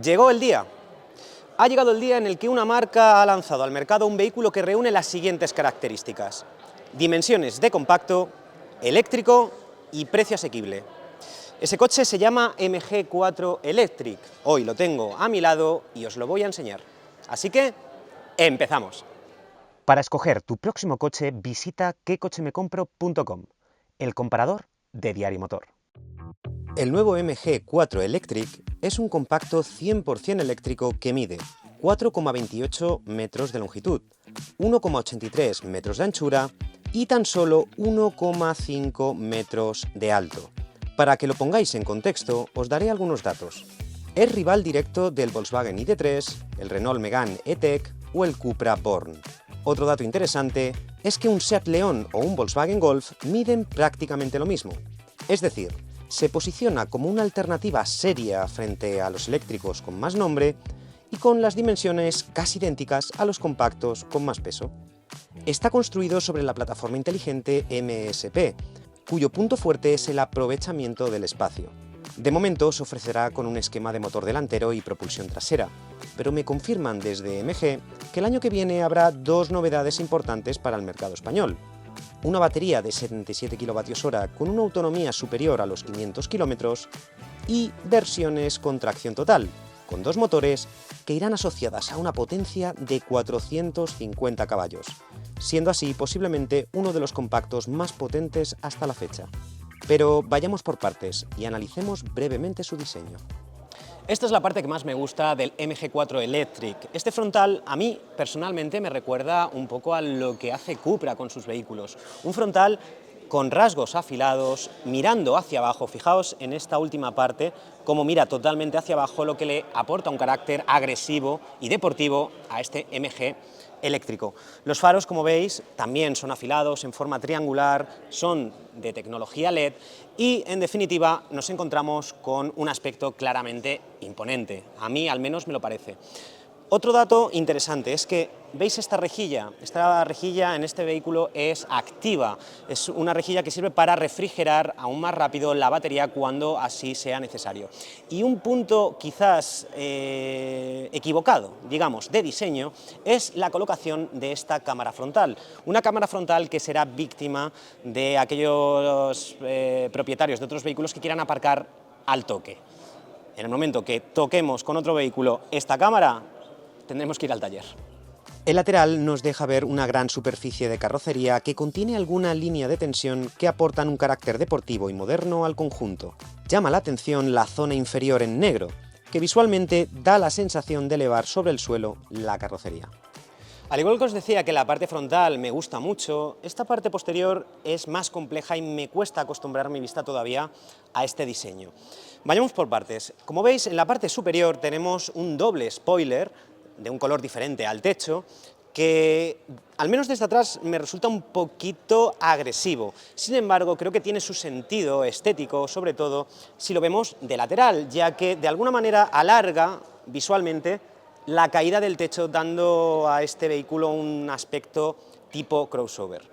Llegó el día. Ha llegado el día en el que una marca ha lanzado al mercado un vehículo que reúne las siguientes características: dimensiones de compacto, eléctrico y precio asequible. Ese coche se llama MG4 Electric. Hoy lo tengo a mi lado y os lo voy a enseñar. Así que, empezamos. Para escoger tu próximo coche, visita quecochemecompro.com, el comparador de Diario Motor. El nuevo MG4 Electric es un compacto 100% eléctrico que mide 4,28 metros de longitud, 1,83 metros de anchura y tan solo 1,5 metros de alto. Para que lo pongáis en contexto, os daré algunos datos. Es rival directo del Volkswagen ID.3, el Renault Megane E-Tech o el Cupra Born. Otro dato interesante es que un Seat León o un Volkswagen Golf miden prácticamente lo mismo. Es decir, se posiciona como una alternativa seria frente a los eléctricos con más nombre y con las dimensiones casi idénticas a los compactos con más peso. Está construido sobre la plataforma inteligente MSP, cuyo punto fuerte es el aprovechamiento del espacio. De momento se ofrecerá con un esquema de motor delantero y propulsión trasera, pero me confirman desde MG que el año que viene habrá dos novedades importantes para el mercado español: una batería de 77 kWh con una autonomía superior a los 500 km y versiones con tracción total, con dos motores que irán asociadas a una potencia de 450 caballos, siendo así posiblemente uno de los compactos más potentes hasta la fecha. Pero vayamos por partes y analicemos brevemente su diseño. Esta es la parte que más me gusta del MG4 Electric. Este frontal a mí personalmente me recuerda un poco a lo que hace Cupra con sus vehículos. Un frontal con rasgos afilados, mirando hacia abajo. Fijaos en esta última parte, cómo mira totalmente hacia abajo, lo que le aporta un carácter agresivo y deportivo a este MG eléctrico. Los faros, como veis, también son afilados en forma triangular, son de tecnología LED y, en definitiva, nos encontramos con un aspecto claramente imponente. A mí, al menos, me lo parece. Otro dato interesante es que, ¿veis esta rejilla? Esta rejilla en este vehículo es activa, es una rejilla que sirve para refrigerar aún más rápido la batería cuando así sea necesario. Y un punto quizás equivocado, digamos, de diseño, es la colocación de esta cámara frontal. Una cámara frontal que será víctima de aquellos propietarios de otros vehículos que quieran aparcar al toque. En el momento que toquemos con otro vehículo esta cámara, tendremos que ir al taller. El lateral nos deja ver una gran superficie de carrocería que contiene alguna línea de tensión que aportan un carácter deportivo y moderno al conjunto. Llama la atención la zona inferior en negro, que visualmente da la sensación de elevar sobre el suelo la carrocería. Al igual que os decía que la parte frontal me gusta mucho, esta parte posterior es más compleja y me cuesta acostumbrar mi vista todavía a este diseño. Vayamos por partes. Como veis, en la parte superior tenemos un doble spoiler de un color diferente al techo, que al menos desde atrás me resulta un poquito agresivo. Sin embargo, creo que tiene su sentido estético, sobre todo si lo vemos de lateral, ya que de alguna manera alarga visualmente la caída del techo, dando a este vehículo un aspecto tipo crossover.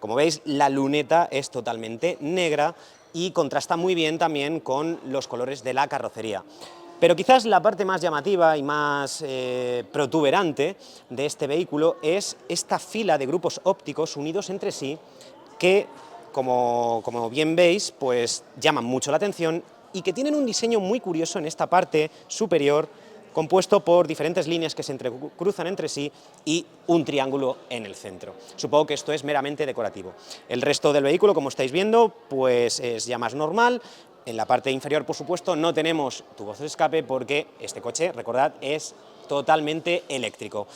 Como veis, la luneta es totalmente negra y contrasta muy bien también con los colores de la carrocería. Pero quizás la parte más llamativa y más protuberante de este vehículo es esta fila de grupos ópticos unidos entre sí que, como bien veis, pues llaman mucho la atención y que tienen un diseño muy curioso en esta parte superior, compuesto por diferentes líneas que se entrecruzan entre sí y un triángulo en el centro. Supongo que esto es meramente decorativo. El resto del vehículo, como estáis viendo, pues es ya más normal. En la parte inferior, por supuesto, no tenemos tubos de escape porque este coche, recordad, es totalmente eléctrico.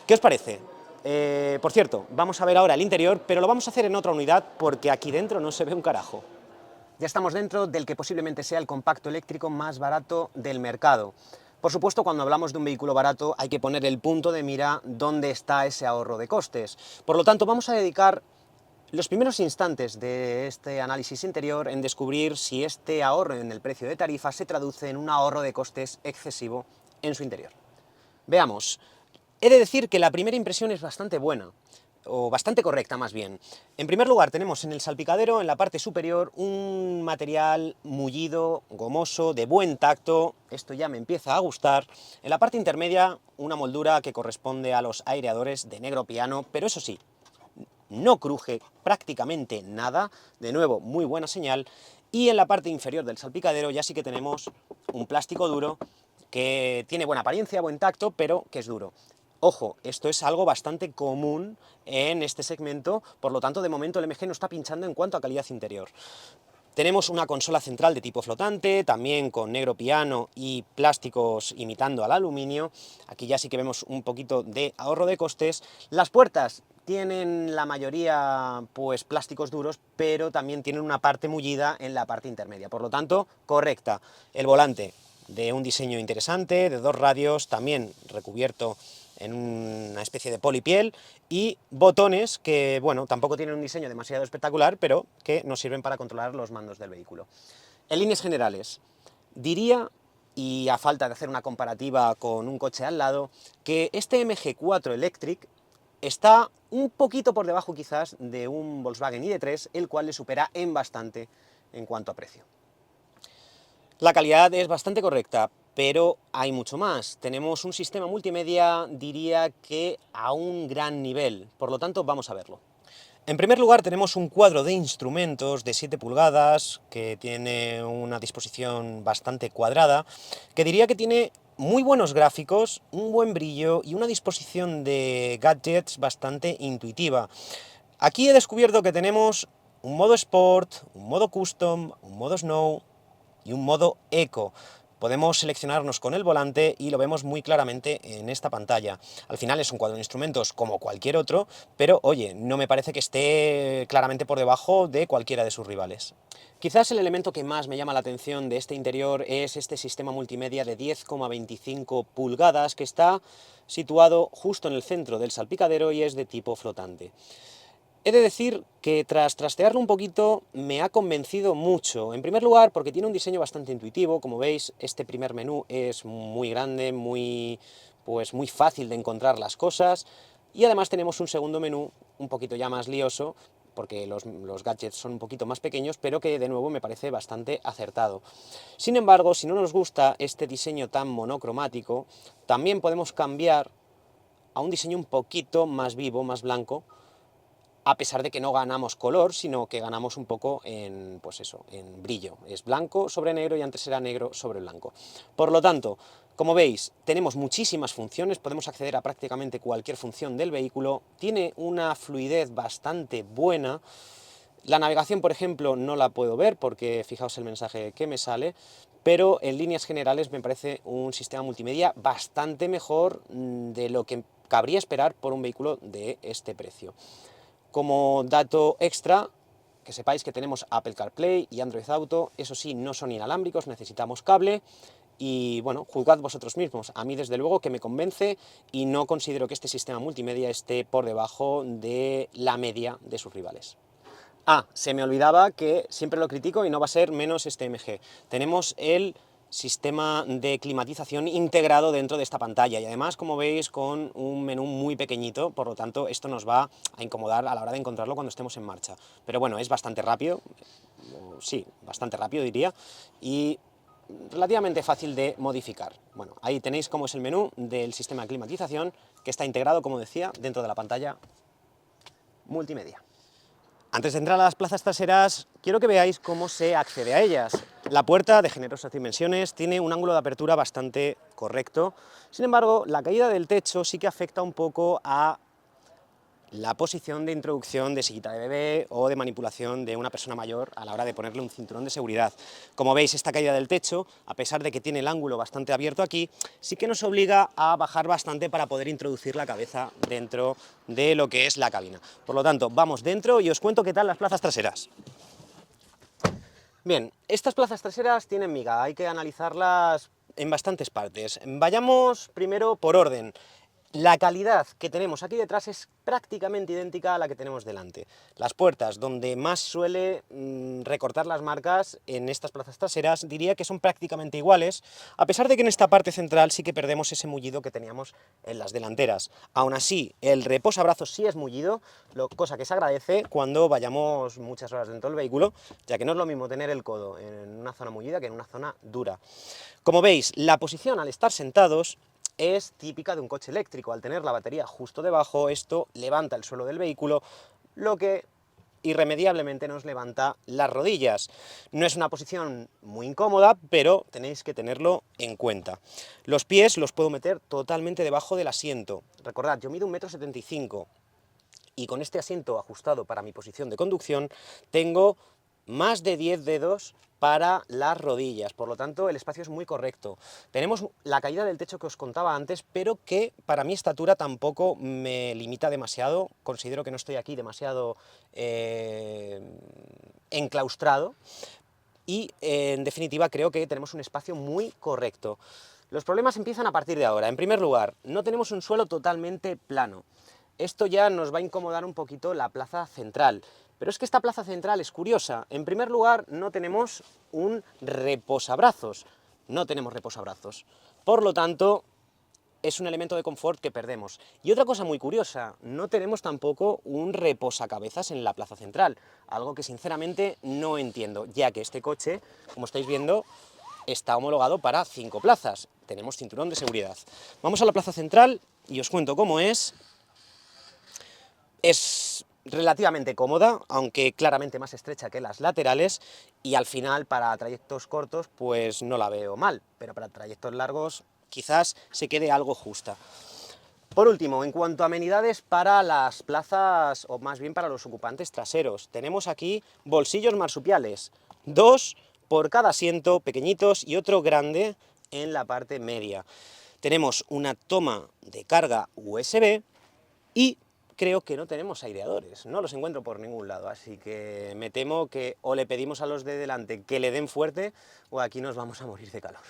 ¿Qué os parece? Por cierto, vamos a ver ahora el interior, pero lo vamos a hacer en otra unidad porque aquí dentro no se ve un carajo. Ya estamos dentro del que posiblemente sea el compacto eléctrico más barato del mercado. Por supuesto, cuando hablamos de un vehículo barato hay que poner el punto de mira dónde está ese ahorro de costes. Por lo tanto, vamos a dedicar los primeros instantes de este análisis interior en descubrir si este ahorro en el precio de tarifa se traduce en un ahorro de costes excesivo en su interior. Veamos. He de decir que la primera impresión es bastante buena. o bastante correcta más bien. En primer lugar tenemos en el salpicadero, en la parte superior, un material mullido, gomoso, de buen tacto, esto ya me empieza a gustar. En la parte intermedia una moldura que corresponde a los aireadores de negro piano, pero eso sí, no cruje prácticamente nada, de nuevo muy buena señal. Y en la parte inferior del salpicadero ya sí que tenemos un plástico duro que tiene buena apariencia, buen tacto, pero que es duro. Ojo, esto es algo bastante común en este segmento, por lo tanto de momento el MG no está pinchando en cuanto a calidad interior. Tenemos una consola central de tipo flotante, también con negro piano y plásticos imitando al aluminio. Aquí ya sí que vemos un poquito de ahorro de costes. Las puertas tienen la mayoría pues plásticos duros, pero también tienen una parte mullida en la parte intermedia, por lo tanto, correcta. El volante de un diseño interesante, de 2 radios, también recubierto en una especie de polipiel, y botones que, bueno, tampoco tienen un diseño demasiado espectacular, pero que nos sirven para controlar los mandos del vehículo. En líneas generales, diría, y a falta de hacer una comparativa con un coche al lado, que este MG4 Electric está un poquito por debajo quizás de un Volkswagen ID.3, el cual le supera en bastante en cuanto a precio. La calidad es bastante correcta, pero hay mucho más. Tenemos un sistema multimedia, diría que a un gran nivel, por lo tanto vamos a verlo. En primer lugar tenemos un cuadro de instrumentos de 7 pulgadas, que tiene una disposición bastante cuadrada, que diría que tiene muy buenos gráficos, un buen brillo y una disposición de gadgets bastante intuitiva. Aquí he descubierto que tenemos un modo Sport, un modo Custom, un modo Snow y un modo Eco. Podemos seleccionarnos con el volante y lo vemos muy claramente en esta pantalla. Al final es un cuadro de instrumentos como cualquier otro, pero oye, no me parece que esté claramente por debajo de cualquiera de sus rivales. Quizás el elemento que más me llama la atención de este interior es este sistema multimedia de 10,25 pulgadas que está situado justo en el centro del salpicadero y es de tipo flotante. He de decir que tras trastearlo un poquito me ha convencido mucho. En primer lugar porque tiene un diseño bastante intuitivo, como veis este primer menú es muy grande, muy fácil de encontrar las cosas, y además tenemos un segundo menú un poquito ya más lioso porque los gadgets son un poquito más pequeños, pero que de nuevo me parece bastante acertado. Sin embargo, si no nos gusta este diseño tan monocromático, también podemos cambiar a un diseño un poquito más vivo, más blanco, a pesar de que no ganamos color, sino que ganamos un poco en, pues eso, en brillo. Es blanco sobre negro y antes era negro sobre blanco. Por lo tanto, como veis, tenemos muchísimas funciones, podemos acceder a prácticamente cualquier función del vehículo, tiene una fluidez bastante buena. La navegación, por ejemplo, no la puedo ver porque fijaos el mensaje que me sale, pero en líneas generales me parece un sistema multimedia bastante mejor de lo que cabría esperar por un vehículo de este precio. Como dato extra, que sepáis que tenemos Apple CarPlay y Android Auto, eso sí, no son inalámbricos, necesitamos cable, y bueno, juzgad vosotros mismos. A mí desde luego que me convence y no considero que este sistema multimedia esté por debajo de la media de sus rivales. Ah, se me olvidaba que siempre lo critico y no va a ser menos este MG. Tenemos el sistema de climatización integrado dentro de esta pantalla y además, como veis, con un menú muy pequeñito, por lo tanto esto nos va a incomodar a la hora de encontrarlo cuando estemos en marcha. Pero bueno, es bastante rápido, sí, bastante rápido diría, y relativamente fácil de modificar. Bueno, ahí tenéis cómo es el menú del sistema de climatización, que está integrado, como decía, dentro de la pantalla multimedia. Antes de entrar a las plazas traseras, quiero que veáis cómo se accede a ellas. La puerta, de generosas dimensiones, tiene un ángulo de apertura bastante correcto. Sin embargo, la caída del techo sí que afecta un poco a la posición de introducción de sillita de bebé o de manipulación de una persona mayor a la hora de ponerle un cinturón de seguridad. Como veis, esta caída del techo, a pesar de que tiene el ángulo bastante abierto aquí, sí que nos obliga a bajar bastante para poder introducir la cabeza dentro de lo que es la cabina. Por lo tanto, vamos dentro y os cuento qué tal las plazas traseras. Bien, estas plazas traseras tienen miga, hay que analizarlas en bastantes partes. Vayamos primero por orden. La calidad que tenemos aquí detrás es prácticamente idéntica a la que tenemos delante. Las puertas, donde más suele recortar las marcas en estas plazas traseras, diría que son prácticamente iguales, a pesar de que en esta parte central sí que perdemos ese mullido que teníamos en las delanteras. Aún así, el reposabrazos sí es mullido, cosa que se agradece cuando vayamos muchas horas dentro del vehículo, ya que no es lo mismo tener el codo en una zona mullida que en una zona dura. Como veis, la posición al estar sentados es típica de un coche eléctrico. Al tener la batería justo debajo, esto levanta el suelo del vehículo, lo que irremediablemente nos levanta las rodillas. No es una posición muy incómoda, pero tenéis que tenerlo en cuenta. Los pies los puedo meter totalmente debajo del asiento. Recordad, yo mido 1,75 m y con este asiento ajustado para mi posición de conducción tengo más de 10 dedos para las rodillas, por lo tanto el espacio es muy correcto. Tenemos la caída del techo que os contaba antes, pero que para mi estatura tampoco me limita demasiado, considero que no estoy aquí demasiado enclaustrado y en definitiva creo que tenemos un espacio muy correcto. Los problemas empiezan a partir de ahora. En primer lugar, no tenemos un suelo totalmente plano. Esto ya nos va a incomodar un poquito la plaza central. Pero es que esta plaza central es curiosa. En primer lugar, no tenemos un reposabrazos. No tenemos reposabrazos. Por lo tanto, es un elemento de confort que perdemos. Y otra cosa muy curiosa, no tenemos tampoco un reposacabezas en la plaza central. Algo que sinceramente no entiendo, ya que este coche, como estáis viendo, está homologado para 5 plazas. Tenemos cinturón de seguridad. Vamos a la plaza central y os cuento cómo es. Es relativamente cómoda, aunque claramente más estrecha que las laterales, y al final para trayectos cortos pues no la veo mal, pero para trayectos largos quizás se quede algo justa. Por último, en cuanto a amenidades para las plazas, o más bien para los ocupantes traseros, tenemos aquí bolsillos marsupiales, 2 por cada asiento, pequeñitos, y otro grande en la parte media. Tenemos una toma de carga USB y creo que no tenemos aireadores, no los encuentro por ningún lado, así que me temo que o le pedimos a los de delante que le den fuerte o aquí nos vamos a morir de calor.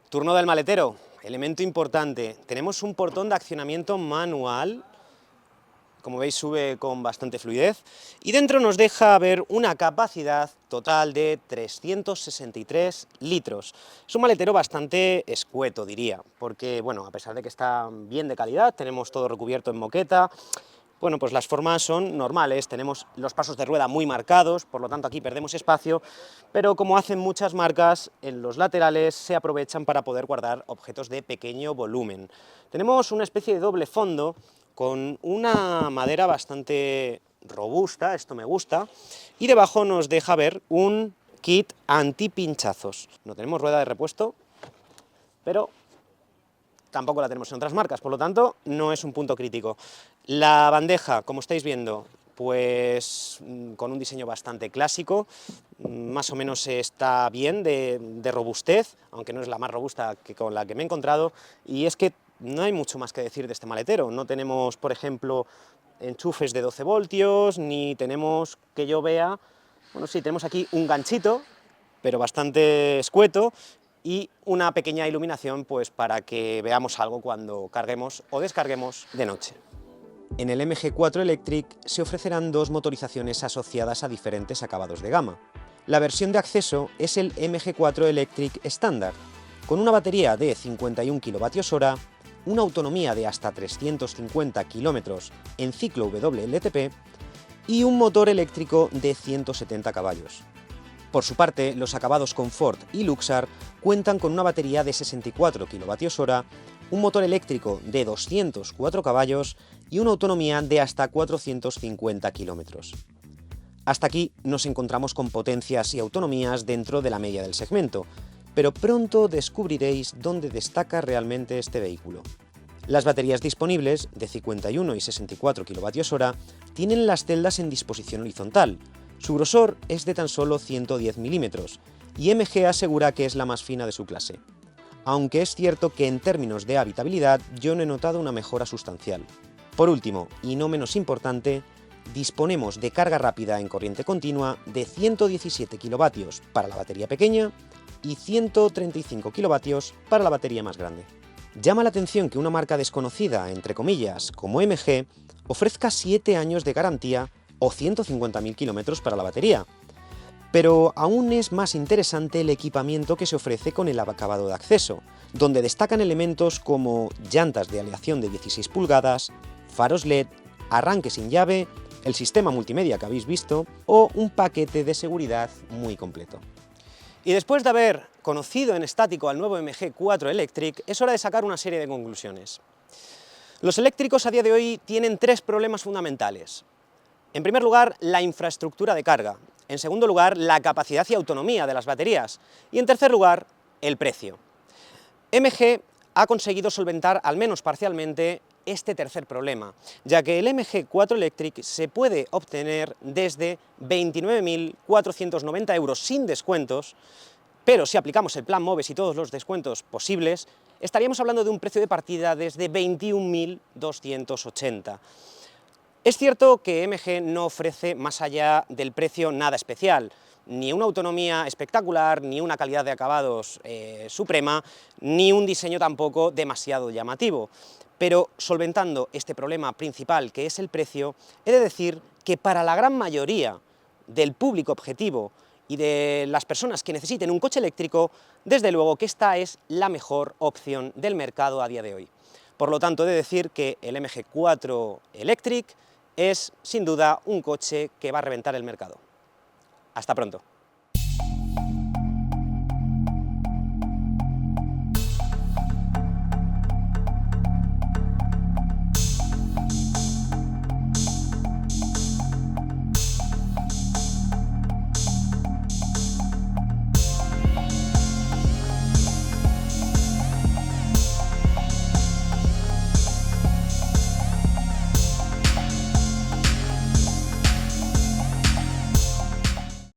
Turno del maletero, elemento importante. Tenemos un portón de accionamiento manual, como veis sube con bastante fluidez, y dentro nos deja ver una capacidad total de 363 litros. Es un maletero bastante escueto, diría, porque, bueno, a pesar de que está bien de calidad, tenemos todo recubierto en moqueta. Bueno, pues las formas son normales, tenemos los pasos de rueda muy marcados, por lo tanto aquí perdemos espacio, pero como hacen muchas marcas, en los laterales se aprovechan para poder guardar objetos de pequeño volumen. Tenemos una especie de doble fondo con una madera bastante robusta, esto me gusta, y debajo nos deja ver un kit anti-pinchazos. No tenemos rueda de repuesto, pero tampoco la tenemos en otras marcas, por lo tanto no es un punto crítico. La bandeja, como estáis viendo, pues con un diseño bastante clásico, más o menos está bien de robustez, aunque no es la más robusta que con la que me he encontrado, y es que no hay mucho más que decir de este maletero. No tenemos, por ejemplo, enchufes de 12 voltios, ni tenemos, que yo vea, bueno, sí, tenemos aquí un ganchito, pero bastante escueto, y una pequeña iluminación pues para que veamos algo cuando carguemos o descarguemos de noche. En el MG4 Electric se ofrecerán dos motorizaciones asociadas a diferentes acabados de gama. La versión de acceso es el MG4 Electric estándar, con una batería de 51 kWh, una autonomía de hasta 350 km en ciclo WLTP y un motor eléctrico de 170 caballos. Por su parte, los acabados Comfort y Luxar cuentan con una batería de 64 kWh, un motor eléctrico de 204 caballos y una autonomía de hasta 450 km. Hasta aquí nos encontramos con potencias y autonomías dentro de la media del segmento, pero pronto descubriréis dónde destaca realmente este vehículo. Las baterías disponibles, de 51 y 64 kWh, tienen las celdas en disposición horizontal. Su grosor es de tan solo 110 milímetros, y MG asegura que es la más fina de su clase. Aunque es cierto que en términos de habitabilidad yo no he notado una mejora sustancial. Por último, y no menos importante, disponemos de carga rápida en corriente continua de 117 kilovatios para la batería pequeña y 135 kilovatios para la batería más grande. Llama la atención que una marca desconocida, entre comillas, como MG, ofrezca 7 años de garantía o 150.000 kilómetros para la batería. Pero aún es más interesante el equipamiento que se ofrece con el acabado de acceso, donde destacan elementos como llantas de aleación de 16 pulgadas, faros LED, arranque sin llave, el sistema multimedia que habéis visto o un paquete de seguridad muy completo. Y después de haber conocido en estático al nuevo MG4 Electric, es hora de sacar una serie de conclusiones. Los eléctricos a día de hoy tienen 3 problemas fundamentales. En primer lugar, la infraestructura de carga. En segundo lugar, la capacidad y autonomía de las baterías. Y en tercer lugar, el precio. MG ha conseguido solventar, al menos parcialmente, este tercer problema, ya que el MG4 Electric se puede obtener desde 29.490 euros sin descuentos, pero si aplicamos el plan MOVES y todos los descuentos posibles, estaríamos hablando de un precio de partida desde 21.280. Es cierto que MG no ofrece más allá del precio nada especial, ni una autonomía espectacular, ni una calidad de acabados suprema, ni un diseño tampoco demasiado llamativo. Pero solventando este problema principal, que es el precio, he de decir que para la gran mayoría del público objetivo y de las personas que necesiten un coche eléctrico, desde luego que esta es la mejor opción del mercado a día de hoy. Por lo tanto, he de decir que el MG4 Electric es, sin duda, un coche que va a reventar el mercado. Hasta pronto.